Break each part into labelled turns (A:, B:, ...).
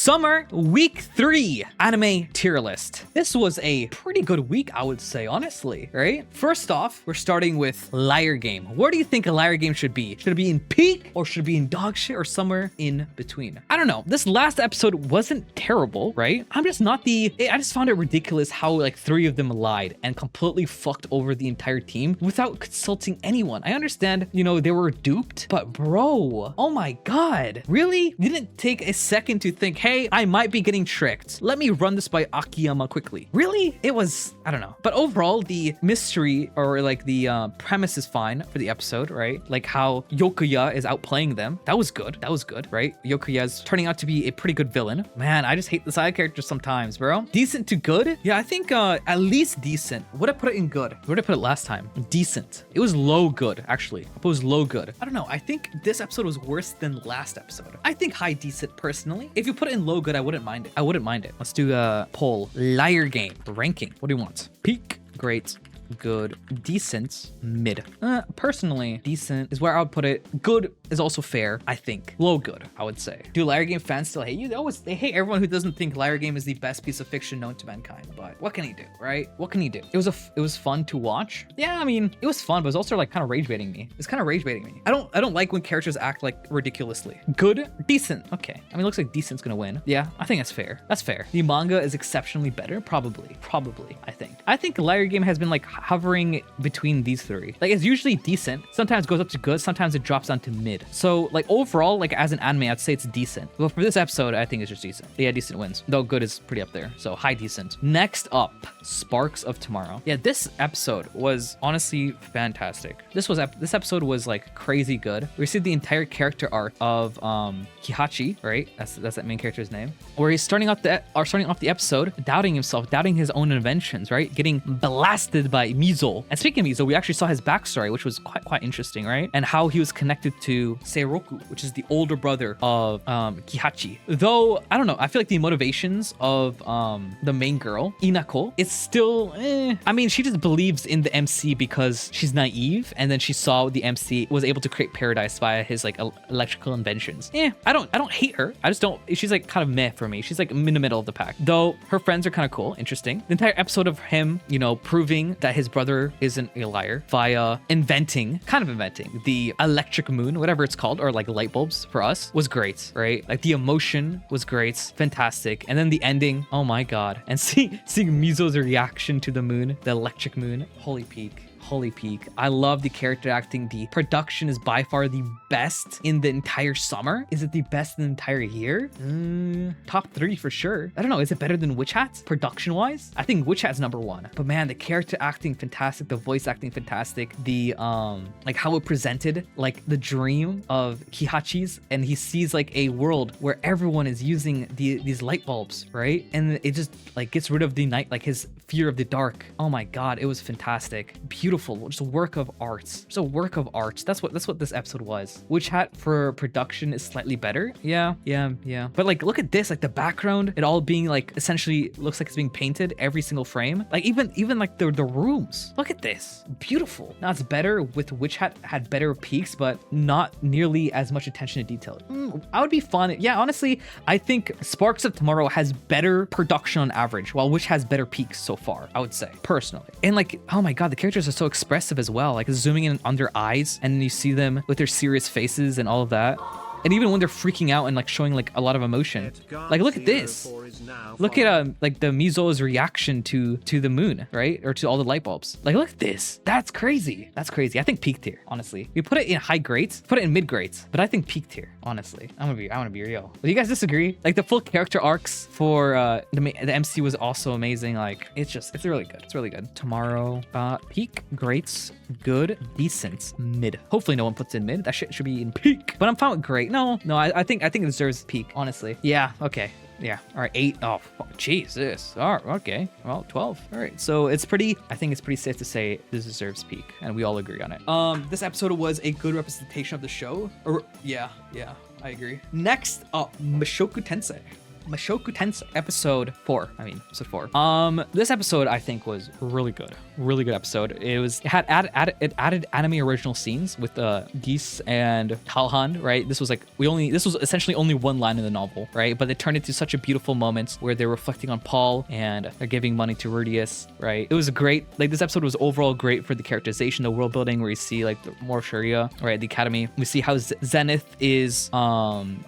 A: Summer Week 3 anime tier list. This was a pretty good week, I would say, honestly, right? First off, we're starting with Liar Game. Where do you think a Liar Game should be? Should it be in peak or should it be in dog shit or somewhere in between? I don't know. This last episode wasn't terrible, right? I just found it ridiculous how like 3 of them lied and completely fucked over the entire team without consulting anyone. I understand, you know, they were duped, but bro, oh my God, really? You didn't take a second to think, hey, I might be getting tricked. Let me run this by Akiyama quickly. Really? It was, I don't know. But overall, the mystery or like the premise is fine for the episode, right? Like how Yokuya is outplaying them. That was good. That was good, right? Yokuya is turning out to be a pretty good villain. Man, I just hate the side characters sometimes, bro. Decent to good? Yeah, I think at least decent. Would I put it in good? Where did I put it last time? Decent. It was low good, actually. It was low good. I don't know. I think this episode was worse than last episode. I think high decent personally. If you put it in low good, I wouldn't mind it. I wouldn't mind it. Let's do a poll. Liar Game ranking. What do you want? Peak, great, good, decent, mid. Personally, decent is where I would put it. Good is also fair, I think. Low good, I would say. Do Liar Game fans still hate you? They hate everyone who doesn't think Liar Game is the best piece of fiction known to mankind. But what can he do, right? What can he do? It was fun to watch. Yeah, I mean, it was fun, but it was also like kind of rage baiting me. It's kind of rage baiting me. I don't like when characters act like ridiculously. Good, decent. Okay. I mean, it looks like decent's gonna win. Yeah, I think that's fair. That's fair. The manga is exceptionally better, probably. I think Liar Game has been like hovering between these 3. Like it's usually decent, sometimes goes up to good, sometimes it drops down to mid. So like overall, like as an anime, I'd say it's decent. But for this episode, I think it's just decent. Yeah, decent wins, though good is pretty up there. So high decent. Next up, Sparks of Tomorrow. Yeah, this episode was honestly fantastic. This episode was like crazy good. We received the entire character arc of Kihachi, right? That's that main character's name. Where he's starting off the episode doubting himself, doubting his own inventions, right? Getting blasted by Mizo. And speaking of Mizo, we actually saw his backstory, which was quite interesting, right? And how he was connected to Seiroku, which is the older brother of Kihachi. Though, I don't know, I feel like the motivations of the main girl, Inako, it's still, I mean, she just believes in the MC because she's naive, and then she saw the MC was able to create paradise via his like electrical inventions. I don't hate her. I just don't, she's like kind of meh for me. She's like in the middle of the pack. Though her friends are kind of cool, interesting. The entire episode of him, you know, proving that his brother isn't a liar via inventing the electric moon, whatever it's called, or like light bulbs for us, was great, right? Like the emotion was great, fantastic. And then the ending, oh my God. And seeing Mizo's reaction to the moon, the electric moon, holy peak. I love the character acting. The production is by far the best in the entire summer. Is it the best in the entire year? Top 3 for sure. I don't know. Is it better than Witch Hat production wise? I think Witch Hat's number 1. But man, the character acting fantastic. The voice acting fantastic. The like how it presented like the dream of Kihachi's, and he sees like a world where everyone is using these light bulbs, right? And it just like gets rid of the night, like his fear of the dark. Oh my God, it was fantastic. Beautiful. Just a work of art. Just a work of art. That's what this episode was. Witch Hat for production is slightly better. Yeah. But like, look at this, like the background, it all being like essentially looks like it's being painted every single frame. Like even like the rooms. Look at this. Beautiful. Now it's better with Witch Hat had better peaks, but not nearly as much attention to detail. I would be fun. Yeah, honestly, I think Sparks of Tomorrow has better production on average, while Witch has better peaks so far, I would say, personally. And like, oh my God, the characters are so expressive as well, like zooming in on their eyes and you see them with their serious faces and all of that. And even when they're freaking out and like showing like a lot of emotion, like look at this. Look at like the Mizo's reaction to the moon, right? Or to all the light bulbs. Like look at this. That's crazy. I think peak tier, honestly. We put it in high grades, put it in mid grades, but I think peak tier, honestly. I want to be real. Do you guys disagree? Like the full character arcs for the MC was also amazing. Like it's really good. It's really good. Tomorrow, peak, greats, good, decent, mid. Hopefully no one puts in mid. That shit should be in peak. But I'm fine with great. No, I think it deserves peak, honestly. Yeah, okay. Yeah, all right, 8. Oh, Jesus. All right, okay. Well, 12. All right, so I think it's pretty safe to say this deserves peak, and we all agree on it. This episode was a good representation of the show. Yeah, I agree. Next up, Mushoku Tensei. Mushoku Tensei episode 4. Episode 4. This episode I think was really good. Really good episode. It added anime original scenes with Geese and Halhan, right? This was essentially only one line in the novel, right? But it turned into such a beautiful moment where they're reflecting on Paul and they're giving money to Rudius, right? It was great. Like, this episode was overall great for the characterization, the world building, where you see like the more Sharia, right? The academy. We see how Zenith is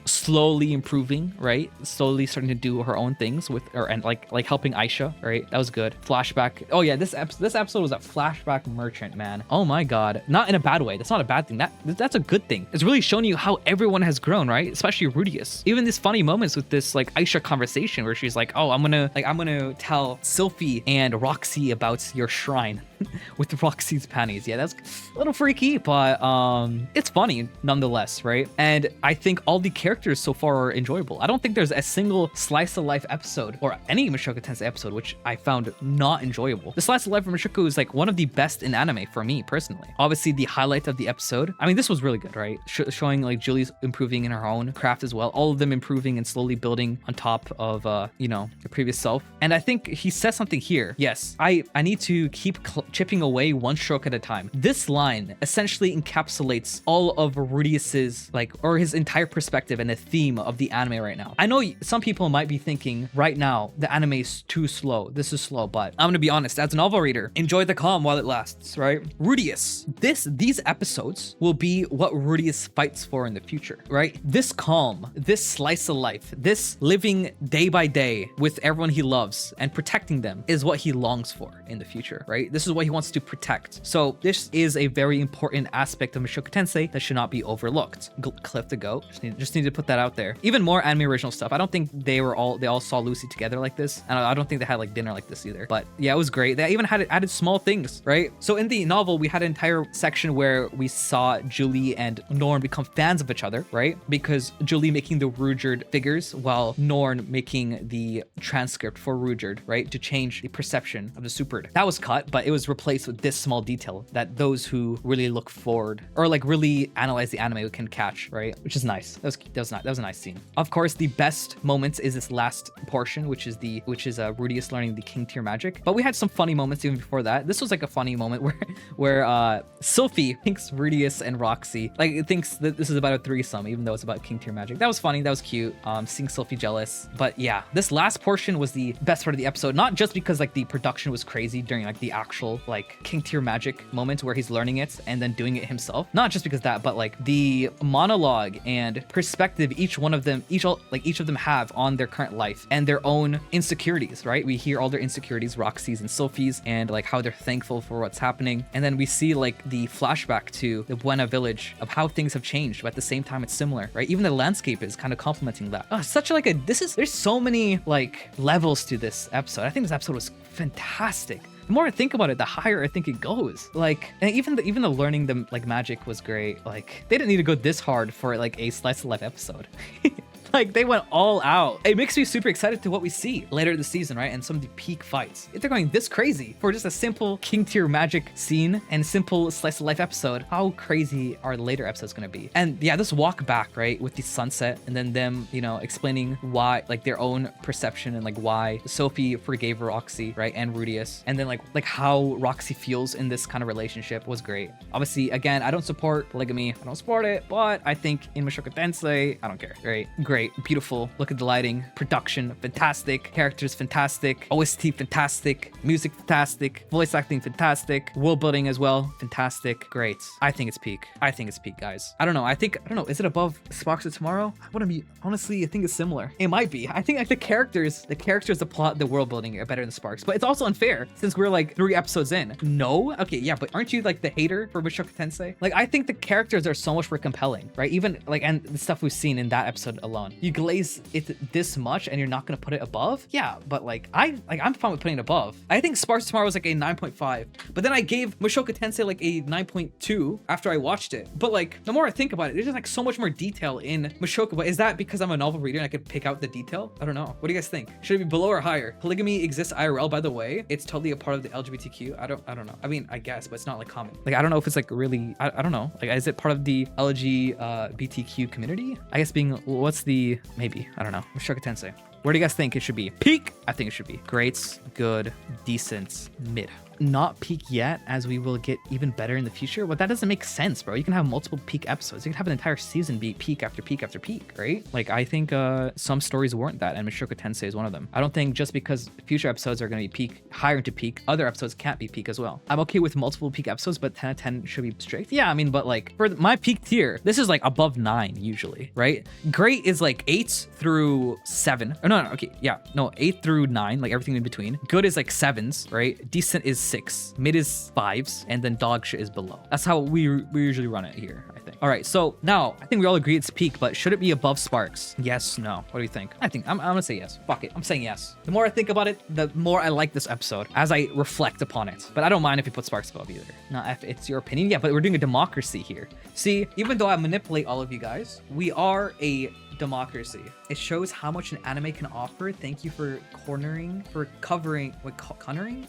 A: slowly improving, right? Slowly starting to do her own things and helping Aisha, right? That was good. Flashback. Oh yeah, this episode was a flashback merchant, man. Oh my god. Not in a bad way. That's not a bad thing. That's a good thing. It's really showing you how everyone has grown, right? Especially Rudius. Even these funny moments with this like Aisha conversation where she's like, oh, I'm gonna tell Sylphie and Roxy about your shrine. With Roxy's panties. Yeah, that's a little freaky, but it's funny nonetheless, right? And I think all the characters so far are enjoyable. I don't think there's a single slice of life episode or any Mushoku Tensei episode which I found not enjoyable. The slice of life of Mushoku is like one of the best in anime for me personally. Obviously, the highlight of the episode, this was really good, right? Showing like Julie's improving in her own craft as well. All of them improving and slowly building on top of the previous self. And I think he says something here. Yes, I need to keep chipping away one stroke at a time. This line essentially encapsulates all of Rudius's his entire perspective and the theme of the anime right now. I know some people might be thinking right now the anime is too slow. This is slow, but I'm gonna be honest. As a novel reader, enjoy the calm while it lasts, right? Rudius. These episodes will be what Rudius fights for in the future, right? This calm, this slice of life, this living day by day with everyone he loves and protecting them is what he longs for in the future, right? This is what he wants to protect. So this is a very important aspect of Mushoku Tensei that should not be overlooked. Cliff the goat. Just need to put that out there. Even more anime original stuff. I don't think they all saw Lucy together like this, and I don't think they had like dinner like this either. But yeah, it was great. They even added small things, right? So in the novel, we had an entire section where we saw Julie and Norn become fans of each other, right? Because Julie making the Ruijerd figures while Norn making the transcript for Ruijerd, right? To change the perception of the Superd. That was cut, but it was replaced with this small detail that those who really look forward or like really analyze the anime can catch, right? Which is nice. That was a nice scene. Of course, the best moments is this last portion, which is Rudius learning the king tier magic. But we had some funny moments even before that. This was like a funny moment where Sylphie thinks Rudius and Roxy thinks that this is about a threesome, even though it's about king tier magic. That was funny. That was cute. Seeing Sylphie jealous. But yeah, this last portion was the best part of the episode. Not just because like the production was crazy during like the actual like king tier magic moment where he's learning it and then doing it himself. Not just because that, but like the monologue and perspective each of them have on their current life and their own insecurities, right? We hear all their insecurities, Roxy's and Sylphie's, and like how they're thankful for what's happening. And then we see like the flashback to the Buena village of how things have changed, but at the same time it's similar, right? Even the landscape is kind of complementing that. There's so many like levels to this episode. I think this episode was fantastic. The more I think about it, the higher I think it goes. Like, and even the learning the like magic was great. Like, they didn't need to go this hard for like a slice of life episode. Like, they went all out. It makes me super excited to what we see later this season, right? And some of the peak fights. If they're going this crazy for just a simple king tier magic scene and simple slice of life episode, how crazy are the later episodes going to be? And yeah, this walk back, right, with the sunset and then them, explaining why, like their own perception and like why Sylphie forgave Roxy, right, and Rudius, and then like how Roxy feels in this kind of relationship was great. Obviously, again, I don't support polygamy. I don't support it, but I think in Mushoku Tensei, I don't care, right? Great. Beautiful. Look at the lighting. Production, fantastic. Characters, fantastic. OST, fantastic. Music, fantastic. Voice acting, fantastic. World building as well, fantastic. Great. I think it's peak. Guys. I don't know. Is it above Sparks of Tomorrow? Honestly, I think it's similar. It might be. I think like the characters, the plot, the world building are better than Sparks, but it's also unfair since we're like 3 episodes in. No? Okay, yeah, but aren't you like the hater for Mushoku Tensei? Like, I think the characters are so much more compelling, right? Even like, and the stuff we've seen in that episode alone. You glaze it this much and you're not gonna put it above? Yeah, but I'm fine with putting it above. I think Sparks Tomorrow was like a 9.5, but then I gave Mushoku Tensei like a 9.2 after I watched it. But like, the more I think about it, there's just like so much more detail in Mushoku. But is that because I'm a novel reader and I could pick out the detail? I don't know. What do you guys think? Should it be below or higher? Polygamy exists IRL, by the way. It's totally a part of the LGBTQ. I don't know. I mean, I guess, but it's not like common. Like, I don't know if it's like really, I don't know. Like, is it part of the LGBTQ community? I guess being, what's the, maybe, I don't know. Mushoku Tensei. Where do you guys think it should be? Peak? I think it should be greats, good, decent, mid. Not peak yet, as we will get even better in the future. But that doesn't make sense, bro. You can have multiple peak episodes. You can have an entire season be peak after peak after peak, right? Like, I think some stories warrant that, and Mushoku Tensei is one of them. I don't think just because future episodes are going to be peak, higher into peak, other episodes can't be peak as well. I'm okay with multiple peak episodes, but 10 out of 10 should be strict. Yeah, I mean, but like, for my peak tier, this is like above 9 usually, right? Great is like 8 through 7. Oh, no, okay, yeah, no, 8 through 9, like everything in between. Good is like 7s, right? Decent is 6, mid is 5s, and then dog shit is below. That's how we usually run it here, I think. All right, so now I think we all agree it's peak, but should it be above Sparks? Yes, no. What do you think? I'm gonna say yes. Fuck it, I'm saying yes. The more I think about it, the more I like this episode as I reflect upon it. But I don't mind if you put Sparks above either. Now, if it's your opinion, yeah, but we're doing a democracy here. See, even though I manipulate all of you guys, we are a democracy. It shows how much an anime can offer. Thank you for covering.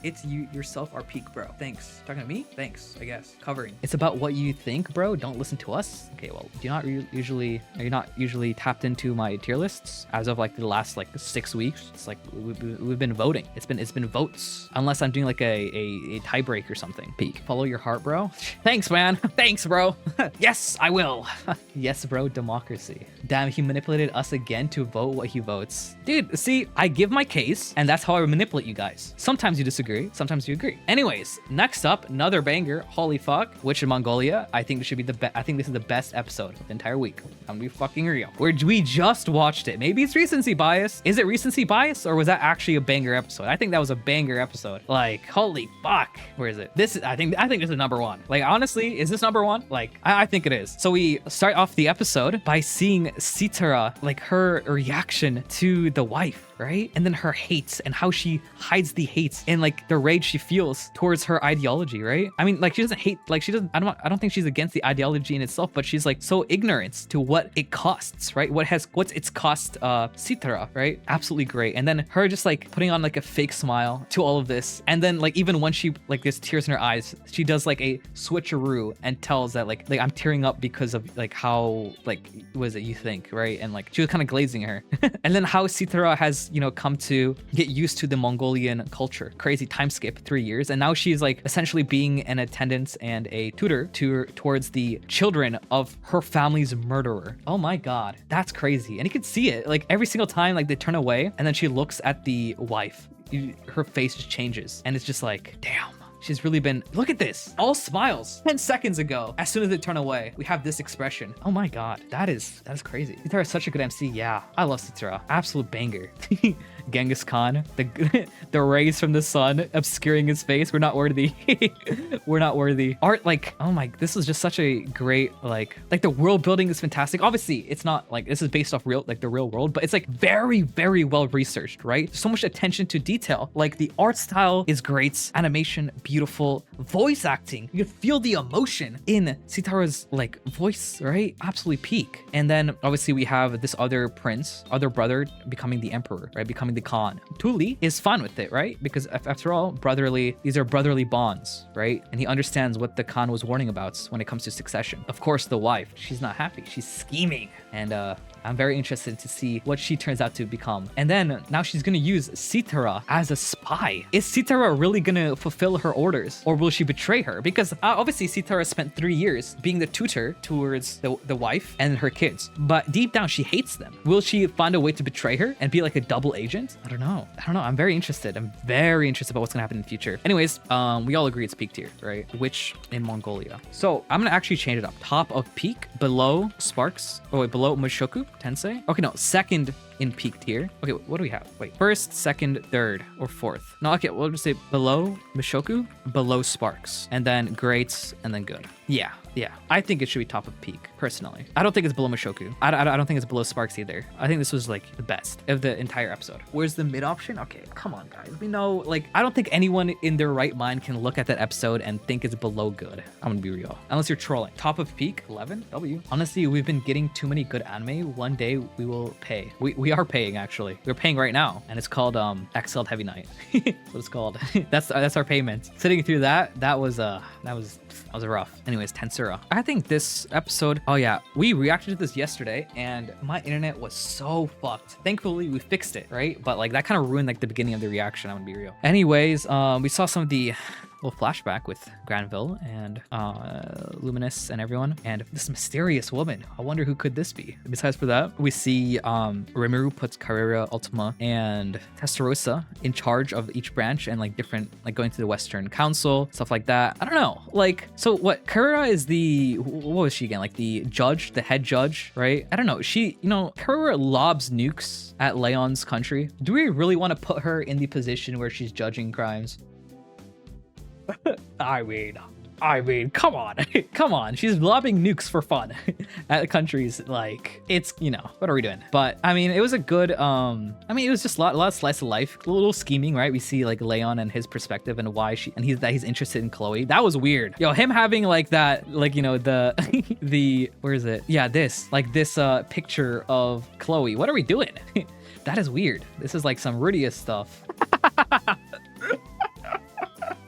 A: It's you yourself our peak, bro. Thanks. Talking to me? Thanks, I guess. Covering. It's about what you think, bro. Don't listen to us. Okay, well, are you not usually tapped into my tier lists as of like the last like 6 weeks? It's like we've been voting. It's been votes. Unless I'm doing like a tie break or something. Peak. Follow your heart, bro. Thanks, man. Thanks, bro. Yes, I will. Yes, bro. Democracy. Damn, he manipulated us again to vote what he votes. Dude, see, I give my case, and that's how I manipulate you guys. Sometimes you disagree, sometimes you agree. Anyways, next up, another banger. Holy fuck. Witch in Mongolia. I think it should be I think this is the best episode of the entire week. I'm gonna be fucking real. We just watched it. Maybe it's recency bias. Is it recency bias, or was that actually a banger episode? I think that was a banger episode. Like, holy fuck. Where is it? I think this is number 1. Like, honestly, is this number 1? Like, I think it is. So we start off the episode by seeing Tensura, like her reaction to the wife, right? And then her hates and how she hides the hates and like the rage she feels towards her ideology, right? I mean, like, she doesn't hate, like, she doesn't, I don't think she's against the ideology in itself, but she's like so ignorant to what it costs, right? What's its cost Tensura, right? Absolutely great. And then her just like putting on like a fake smile to all of this. And then like even when she like there's tears in her eyes, she does like a switcheroo and tells that like I'm tearing up because of like how like was it you think, right? And like she was kind of glazing her. And then how Tensura has, you know, come to get used to the Mongolian culture. Crazy time skip, 3 years. And now she's like essentially being an attendant and a tutor towards the children of her family's murderer. Oh my God, that's crazy. And you can see it like every single time, like they turn away and then she looks at the wife, her face just changes. And it's just like, damn. She's really been, look at this, all smiles. 10 seconds ago, as soon as they turn away, we have this expression. Oh my God, that is crazy. Tensura is such a good MC. Yeah, I love Tensura. Absolute banger. Genghis Khan, the rays from the sun obscuring his face. We're not worthy. We're not worthy. Art, like, oh my, this is just such a great, like the world building is fantastic. Obviously, it's not like this is based off the real world, but it's like very, very well researched, right? So much attention to detail. Like the art style is great, animation, beautiful, voice acting. You can feel the emotion in Tensura's like voice, right? Absolutely peak. And then obviously we have this other brother becoming the emperor, right? Becoming the Khan. Tuli is fine with it, right? Because after all, these are brotherly bonds, right? And he understands what the Khan was warning about when it comes to succession. Of course, the wife, she's not happy. She's scheming. And I'm very interested to see what she turns out to become. And then now she's gonna use Tensura as a spy. Is Tensura really gonna fulfill her orders, or will she betray her? Because obviously Tensura spent 3 years being the tutor towards the wife and her kids, but deep down she hates them. Will she find a way to betray her and be like a double agent? I don't know. I'm very interested. I'm very interested about what's gonna happen in the future. Anyways, we all agree it's peak tier, right? Witch in Mongolia. So I'm gonna actually change it up. Top of peak, below Sparks. Oh wait, below Mushoku Tensei. Okay, no, second in peak tier. Okay, what do we have? Wait, first, second, third, or fourth? No, okay, we'll just say below Mushoku, below Sparks, and then greats, and then good. Yeah. I think it should be top of peak, personally. I don't think it's below Mushoku. I don't think it's below Sparks either. I think this was like the best of the entire episode. Where's the mid option? Okay, come on, guys. We know, like, I don't think anyone in their right mind can look at that episode and think it's below good. I'm gonna be real. Unless you're trolling. Top of peak, 11, W. Honestly, we've been getting too many good anime. One day we will pay. We we are paying actually. We're paying right now, and it's called Exile Heavy Night. That's what it's called. That's our payment. Sitting through that was rough. Anyways, Tensura. I think this episode. Oh yeah, we reacted to this yesterday, and my internet was so fucked. Thankfully, we fixed it, right? But like that kind of ruined like the beginning of the reaction. I'm gonna be real. Anyways, we saw some of the little flashback with Granville and Luminous and everyone, and this mysterious woman. I wonder who could this be. Besides for that, we see Rimuru puts Carrera, Ultima, and Testarossa in charge of each branch and like different, like going to the Western Council, stuff like that. I don't know. Like, so what? Carrera is what was she again? Like the judge, the head judge, right? I don't know. She, Carrera lobs nukes at Leon's country. Do we really want to put her in the position where she's judging crimes? I mean, come on, come on. She's lobbing nukes for fun at countries. Like, it's, what are we doing? But I mean, it was a good, it was just a lot of slice of life, a little scheming, right? We see like Leon and his perspective and why he's interested in Chloe. That was weird. Yo, him having like that, like, the, where is it? Yeah, this picture of Chloe. What are we doing? That is weird. This is like some Rudius stuff.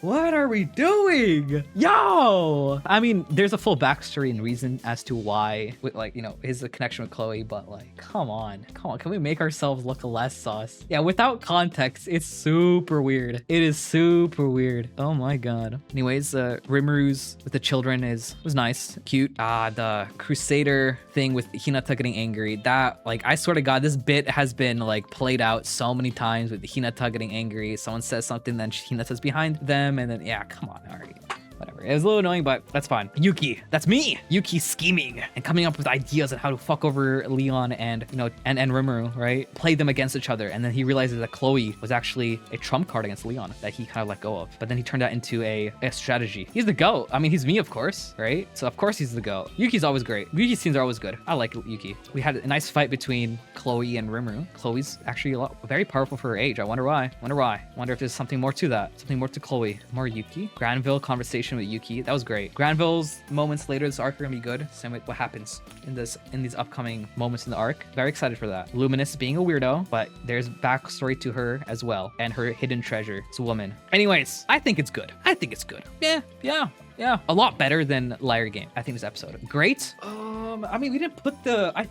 A: What are we doing? Yo! I mean, there's a full backstory and reason as to why, with like, his connection with Chloe, but like, come on. Can we make ourselves look less sus? Yeah, without context, it's super weird. It is super weird. Oh my god. Anyways, Rimuru's with the children was nice, cute. The Crusader thing with Hinata getting angry, that, like, I swear to god, this bit has been like played out so many times with Hinata getting angry. Someone says something, then Hinata's behind them. And then, yeah, come on, already. Whatever. It was a little annoying, but that's fine. Yuki, that's me. Yuki scheming and coming up with ideas on how to fuck over Leon and, and Rimuru, right? Play them against each other. And then he realizes that Chloe was actually a trump card against Leon that he kind of let go of. But then he turned that into a strategy. He's the GOAT. I mean, he's me, of course, right? So of course he's the GOAT. Yuki's always great. Yuki's scenes are always good. I like Yuki. We had a nice fight between Chloe and Rimuru. Chloe's actually very powerful for her age. I wonder why. Wonder if there's something more to that. Something more to Chloe. More Yuki. Granville conversation with Yuki. That was great. Granville's moments later this arc are gonna be good. Same with what happens in these upcoming moments in the arc. Very excited for that. Luminous being a weirdo, but there's backstory to her as well, and her hidden treasure. It's a woman. Anyways, I think it's good. Yeah. A lot better than Liar Game. I think this episode great. I mean, we didn't put I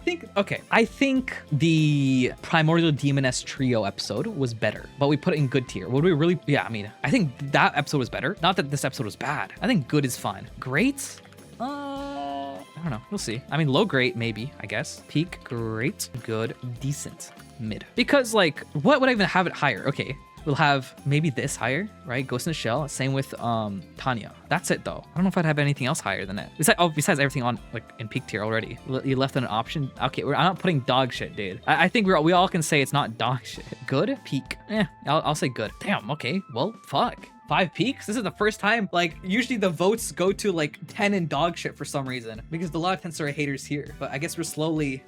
A: think the Primordial Demoness Trio episode was better, but we put it in good tier. Would we really? Yeah, I mean, I think that episode was better. Not that this episode was bad. I think good is fine. Great? I don't know. We'll see. I mean, low great, maybe, I guess. Peak, great, good, decent, mid. Because, like, what would I even have it higher? Okay. We'll have maybe this higher, right? Ghost in the Shell. Same with Tanya. That's it though. I don't know if I'd have anything else higher than it. Besides everything on like in peak tier already. You left an option. Okay, I'm not putting dog shit, dude. I think we all can say it's not dog shit. Good? Peak. I'll say good. Damn, okay. Well, fuck. 5 peaks? This is the first time, like, usually the votes go to like 10 and dog shit for some reason, because there's a lot of Tensura haters here. But I guess we're slowly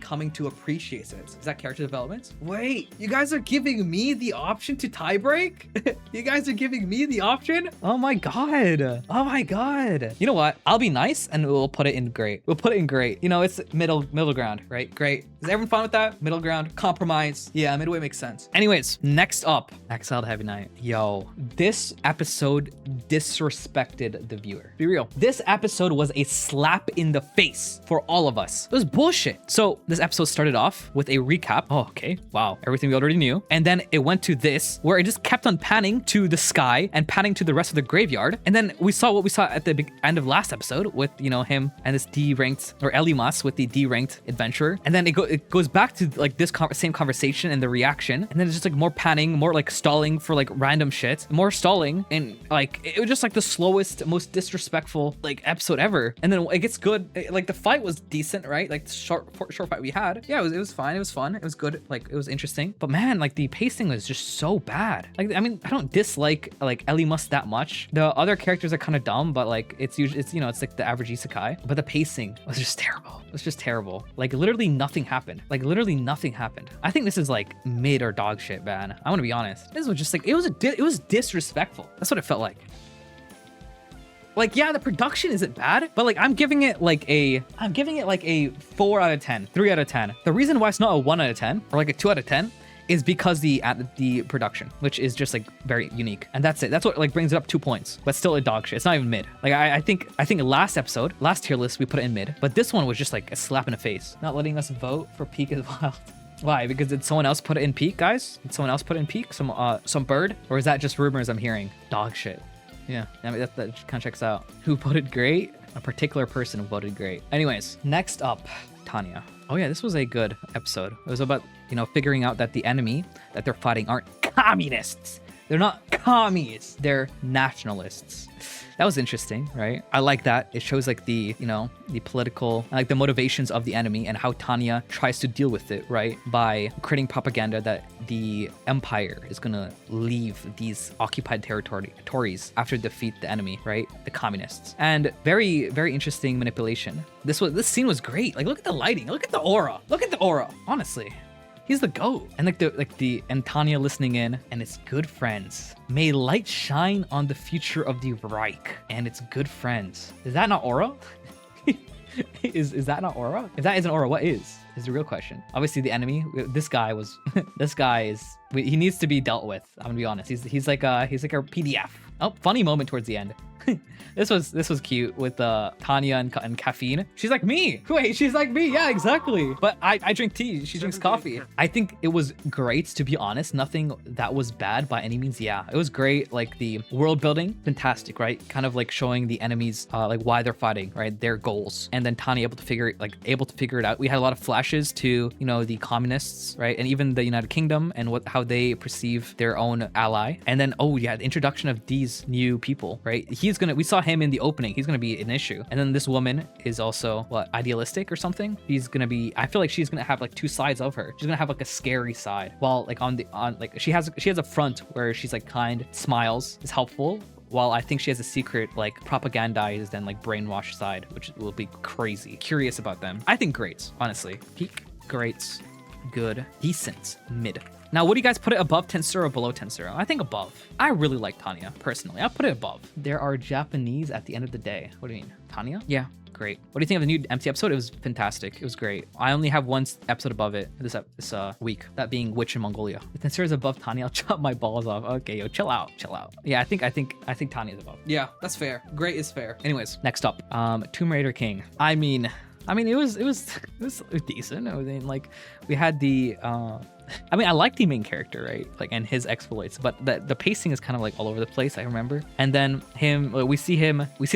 A: coming to appreciate it. Is that character development? Wait, you guys are giving me the option to tie break? You guys are giving me the option? Oh my god. Oh my god. You know what? I'll be nice and we'll put it in great. It's middle ground, right? Great. Is everyone fine with that? Middle ground, compromise. Yeah, midway makes sense. Anyways, next up, Exiled Heavy Night. Yo, this episode disrespected the viewer. Be real. This episode was a slap in the face for all of us. It was bullshit. So this episode started off with a recap. Oh, okay. Wow. Everything we already knew. And then it went to this, where it just kept on panning to the sky and panning to the rest of the graveyard. And then we saw what we saw at the end of last episode with, him and this D-ranked, or Elimas with the D-ranked adventurer. And then it goes back to like this same conversation and the reaction. And then it's just like more panning, more like stalling for like random shit, more stalling, and like it was just like the slowest, most disrespectful like episode ever. And then it gets good. Like the fight was decent, right? Like the short fight we had. Yeah, it was fine. It was fun. It was good. Like it was interesting. But man, like the pacing was just so bad. Like I mean, I don't dislike like Elimas that much. The other characters are kind of dumb, but like it's usually it's like the average isekai. But the pacing was just terrible. It was just terrible. Like literally nothing happened. I think this is like mid or dog shit, man. I want to be honest. This was just like it was disrespectful. That's what it felt like. Like, yeah, the production isn't bad, but like I'm giving it like a 4 out of 10, 3 out of 10. The reason why it's not a 1 out of 10 or like a 2 out of 10 is because the production, which is just like very unique, and that's it. That's what like brings it up 2 points, but still a dog shit. It's not even mid. Like I think last tier list we put it in mid, but this one was just like a slap in the face. Not letting us vote for peak is wild. Why? Because did someone else put it in peak, guys? Did someone else put it in peak? Some bird, or is that just rumors I'm hearing? Dog shit. Yeah, I mean that kind of checks out. Who voted great? A particular person voted great. Anyways, next up, Tanya. Oh yeah, this was a good episode. It was about, you know, figuring out that the enemy that they're fighting aren't communists. They're not commies. They're nationalists. That was interesting, right? I like that. It shows like the, you know, the political, like the motivations of the enemy and how Tanya tries to deal with it, right? By creating propaganda that the empire is gonna leave these occupied territories after defeat the enemy, right? The communists. And very, very interesting manipulation. This scene was great. Like, look at the lighting. Look at the aura. Look at the aura. Honestly. He's the GOAT. And and Tanya listening in, and it's good friends. May light shine on the future of the Reich and its good friends. Is that not aura? is that not aura? If that isn't aura, what is the real question. Obviously the enemy, this guy he needs to be dealt with. I'm gonna be honest. He's like a PDF. Oh, funny moment towards the end. This was cute with Tanya and caffeine. She's like me. Wait, she's like me. Yeah, exactly. But I drink tea. She drinks coffee. I think it was great, to be honest. Nothing that was bad by any means. Yeah, it was great. Like the world building, fantastic, right? Kind of like showing the enemies like why they're fighting, right? Their goals, and then Tanya able to figure it out. We had a lot of flashes to, you know, the communists, right, and even the United Kingdom and how they perceive their own ally. And then the introduction of these new people, right? We saw him in the opening. He's gonna be an issue. And then this woman is also idealistic or something. I feel like she's gonna have like two sides of her. She's gonna have like a scary side, while like she has a front where she's like kind, smiles, is helpful, while I think she has a secret like propagandized and like brainwashed side, which will be crazy. Curious about them. I think greats, honestly. Peak, greats, good, decent, mid. Now, what do you guys put it above Tensura or below Tensura? I think above. I really like Tanya, personally. I'll put it above. There are Japanese at the end of the day. What do you mean? Tanya? Yeah, great. What do you think of the new MT episode? It was fantastic. It was great. I only have one episode above it this week, that being Witch in Mongolia. If Tensura's above Tanya, I'll chop my balls off. Okay, yo, chill out. Yeah, I think Tanya's above. Yeah, that's fair. Great is fair. Anyways, next up, Tomb Raider King. I mean, it was decent. I mean, like, we had the I like the main character, right? Like, and his exploits, but the pacing is kind of like all over the place, I remember. And then we see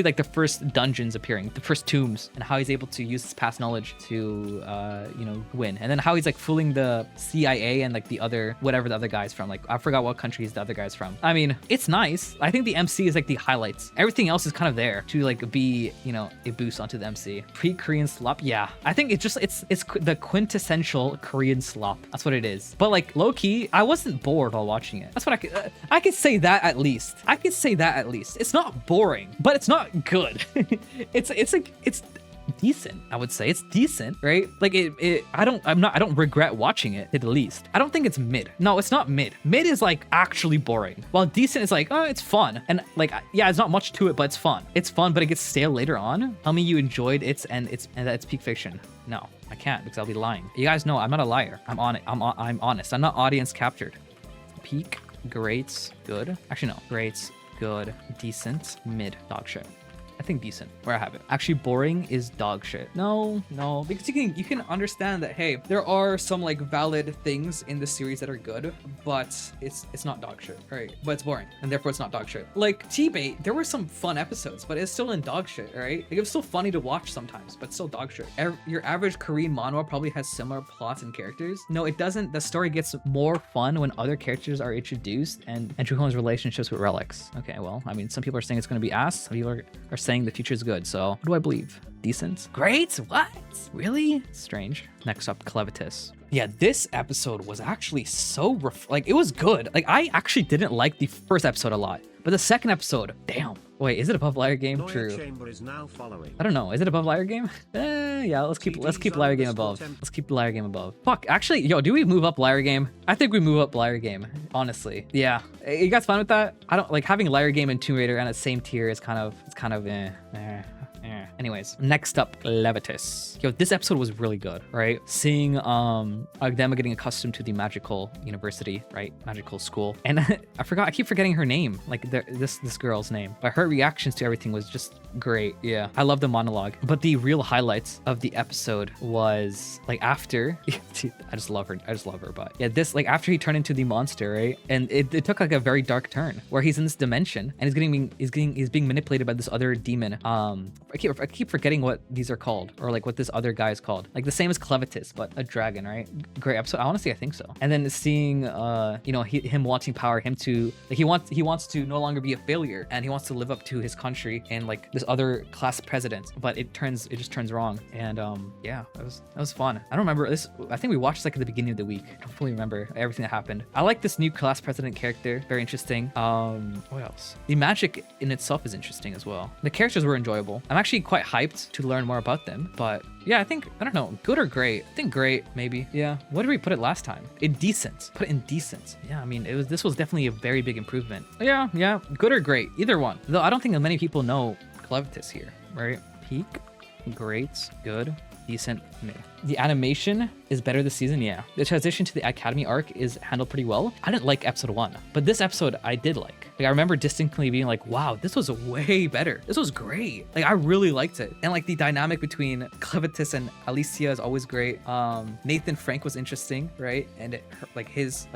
A: like the first dungeons appearing, the first tombs, and how he's able to use his past knowledge to win. And then how he's like fooling the CIA and like whatever the other guy's from. Like, I forgot what country the other guy's from. I mean, it's nice. I think the MC is like the highlights. Everything else is kind of there to like be, a boost onto the MC. Pre-Korean slop, yeah. I think it's the quintessential Korean slop. That's what it is. But like, low-key, I wasn't bored while watching it. That's what I could say that at least. It's not boring, but it's not good. it's decent. I would say it's decent, right? Like I don't regret watching it, at least. I don't think it's mid. No, it's not mid. Mid is like actually boring, while decent is like, oh, it's fun. And like, yeah, it's not much to it, but it's fun. It's fun, but it gets stale later on. Tell me you enjoyed it and that it's peak fiction. No, I can't, because I'll be lying. You guys know I'm not a liar. I'm on it. I'm honest. I'm not audience captured. Peak, greats, good. Actually, no. Greats, good, decent, mid, dog shit. I think decent, where I have it. Actually, boring is dog shit. No, because you can understand that, hey, there are some like valid things in the series that are good, but it's not dog shit, right? But it's boring, and therefore it's not dog shit. Like T-Bait, there were some fun episodes, but it's still in dog shit, right? Like, it was still funny to watch sometimes, but still dog shit. Your average Korean manhwa probably has similar plots and characters. No, it doesn't. The story gets more fun when other characters are introduced, and Juho's relationships with relics. Okay, well, I mean, some people are saying it's going to be ass. Some people are saying the future is good. So what do I believe? Decent? Great? What? Really? Strange. Next up, Clevitus. Yeah, this episode was actually so like it was good. Like I actually didn't like the first episode a lot, but the second episode, damn. Wait, is it above Liar Game? True.
B: Chamber is now following.
A: I don't know. Is it above Liar Game? Yeah, let's keep Liar Game above. Let's keep Liar Game above. Fuck, actually, yo, do we move up Liar Game? I think we move up Liar Game, honestly. Yeah. You guys fine with that? I don't like having Liar Game and Tomb Raider on the same tier is kind of Anyways, next up, Clevitus. Yo, this episode was really good, right? Seeing them getting accustomed to the magical university, right? Magical school. And I keep forgetting her name, like this girl's name. But her reactions to everything was just great. Yeah, I love the monologue. But the real highlights of the episode was like after, I just love her. But yeah, this like after he turned into the monster, right? And it took like a very dark turn where he's in this dimension and he's being manipulated by this other demon. I keep forgetting what these are called, or like what this other guy is called. Like the same as Clevitus, but a dragon, right? Great episode. Honestly, I think so. And then seeing, him wanting power, him to like he wants to no longer be a failure, and he wants to live up to his country and like this other class president. But it just turns wrong. And yeah, that was fun. I don't remember this. I think we watched like at the beginning of the week. I don't fully remember everything that happened. I like this new class president character. Very interesting. What else? The magic in itself is interesting as well. The characters were enjoyable. I'm actually quite hyped to learn more about them, but yeah, I don't know, good or great? I think great, maybe. Yeah. What did we put it last time? Indecent. Put it indecent. Yeah, I mean, this was definitely a very big improvement. Yeah, good or great, either one. Though I don't think that many people know Clevitus here, right? Peak, great, good, decent, meh. The animation is better this season, yeah. The transition to the Academy arc is handled pretty well. I didn't like episode 1, but this episode I did like. Like I remember distinctly being like, wow, this was way better. This was great. Like I really liked it. And like the dynamic between Clevitus and Alicia is always great. Nathan Frank was interesting, right? And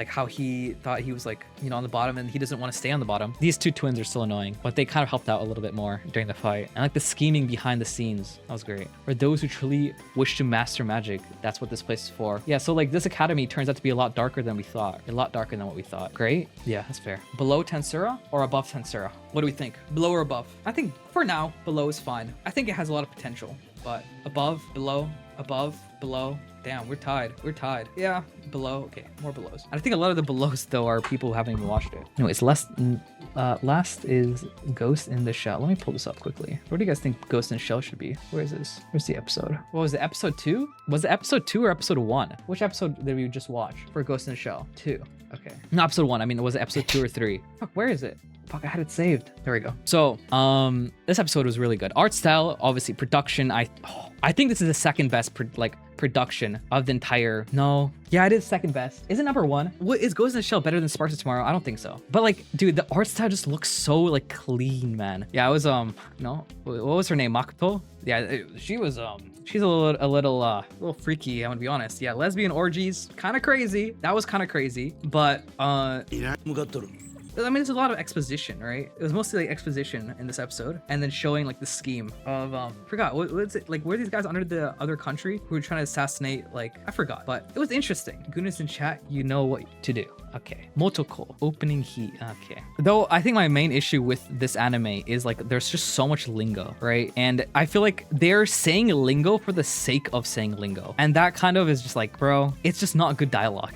A: how he thought he was like, on the bottom and he doesn't want to stay on the bottom. These two twins are still annoying, but they kind of helped out a little bit more during the fight. And like the scheming behind the scenes, that was great. For those who truly wish to master magic, that's what this place is for. Yeah, so like this academy turns out to be a lot darker than we thought. A lot darker than what we thought. Great. Yeah, that's fair. Below Tensura or above Tensura? What do we think? Below or above? I think for now, below is fine. I think it has a lot of potential, but above, below, above, below. Damn, we're tied. Yeah, below. Okay, more belows. I think a lot of the belows though are people who haven't even watched it. Anyways, last is Ghost in the Shell. Let me pull this up quickly. What do you guys think Ghost in the Shell should be? Where is this? Where's the episode? What was it? Episode 2? Was it episode 2 or episode 1? Which episode did we just watch for Ghost in the Shell? 2. Okay. No, episode 1. I mean, was it episode 2 or 3? Fuck, where is it? Fuck, I had it saved. There we go. So, this episode was really good. Art style, obviously, production. I think this is the second best production of the entire. No, yeah, it is second best. Is it number 1? What is Ghost in the Shell better than Sparks of Tomorrow? I don't think so. But like, dude, the art style just looks so like clean, man. Yeah, I was no, what was her name? Makoto? Yeah, she was she's a little freaky, I'm gonna be honest. Yeah, lesbian orgies, kind of crazy. That was kind of crazy, but I mean, there's a lot of exposition, right? It was mostly like exposition in this episode, and then showing like the scheme of forgot what's it like? Were these guys under the other country who were trying to assassinate? Like I forgot, but it was interesting. Goodness in chat, you know what to do. Okay, Motoko opening heat. Okay, though I think my main issue with this anime is like there's just so much lingo, right? And I feel like they're saying lingo for the sake of saying lingo, and that kind of is just like, bro, it's just not good dialogue.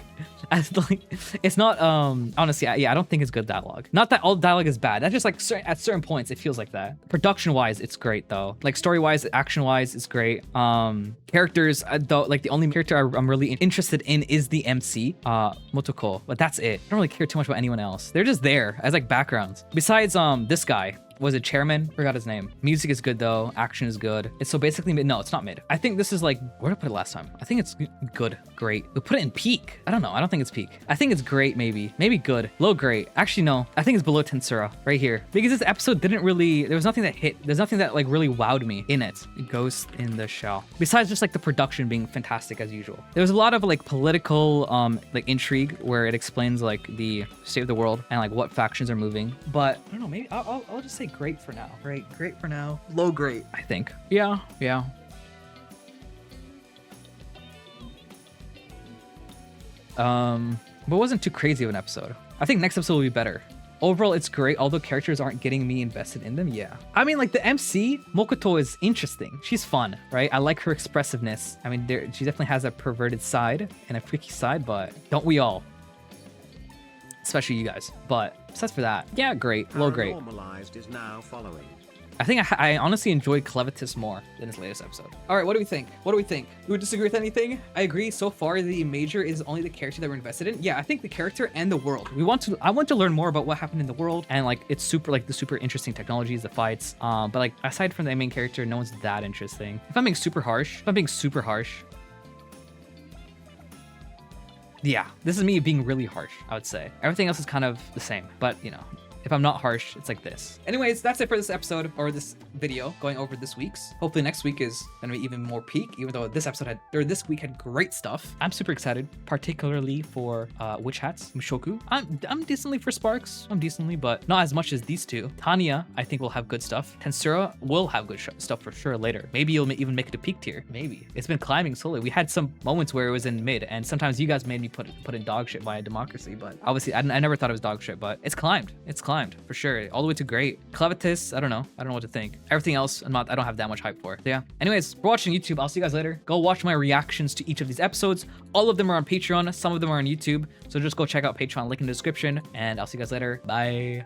A: It's not honestly, yeah, I don't think it's good dialogue. Not that all dialogue is bad. That's just like at certain points it feels like that. Production wise, it's great though. Like story wise, action wise, it's great. Characters though, like the only character I'm really interested in is the MC, Motoko, but that's it. I don't really care too much about anyone else. They're just there as like backgrounds. Besides this guy. Was it Chairman? Forgot his name. Music is good though. Action is good. It's so basically mid. No, it's not mid. I think this is like, where did I put it last time? I think it's good, great. We put it in peak. I don't know. I don't think it's peak. I think it's great, maybe good, low great. Actually, no. I think it's below Tensura right here because this episode didn't really. There was nothing that hit. There's nothing that like really wowed me in it. Ghost in the Shell. Besides just like the production being fantastic as usual. There was a lot of like political like intrigue where it explains like the state of the world and like what factions are moving. But I don't know. Maybe I'll just say great for now. Great for now. Low great, I think. Yeah. But it wasn't too crazy of an episode. I think next episode will be better. Overall, it's great, although characters aren't getting me invested in them. Yeah. I mean, like the MC, Mokoto is interesting. She's fun, right? I like her expressiveness. I mean, she definitely has a perverted side and a freaky side, but don't we all? Especially you guys. But besides for that, yeah, great. Low great.
B: Normalized is now following.
A: I think I honestly enjoyed Clevitus more than his latest episode. All right, what do we think? What do we think? Do we disagree with anything? I agree. So far, the major is only the character that we're invested in. Yeah, I think the character and the world. I want to learn more about what happened in the world, and like it's super like the super interesting technologies, the fights. But like aside from the main character, no one's that interesting. If I'm being super harsh, yeah, this is me being really harsh, I would say. Everything else is kind of the same, but you know. If I'm not harsh, it's like this. Anyways, that's it for this episode or this video going over this week's. Hopefully next week is gonna be even more peak, even though this week had great stuff. I'm super excited, particularly for Witch Hats, Mushoku. I'm decently for Sparks. I'm decently, but not as much as these two. Tanya, I think will have good stuff. Tensura will have good stuff for sure later. Maybe you'll even make it to peak tier. Maybe. It's been climbing slowly. We had some moments where it was in mid, and sometimes you guys made me put in dog shit via democracy, but obviously I never thought it was dog shit, but it's climbed. It's climbed for sure, all the way to great. Clevitus, I don't know what to think. Everything else I don't have that much hype for. So yeah, anyways, for watching YouTube, I'll see you guys later. Go watch my reactions to each of these episodes. All of them are on Patreon, some of them are on YouTube, so just go check out Patreon, link in the description, and I'll see you guys later. Bye.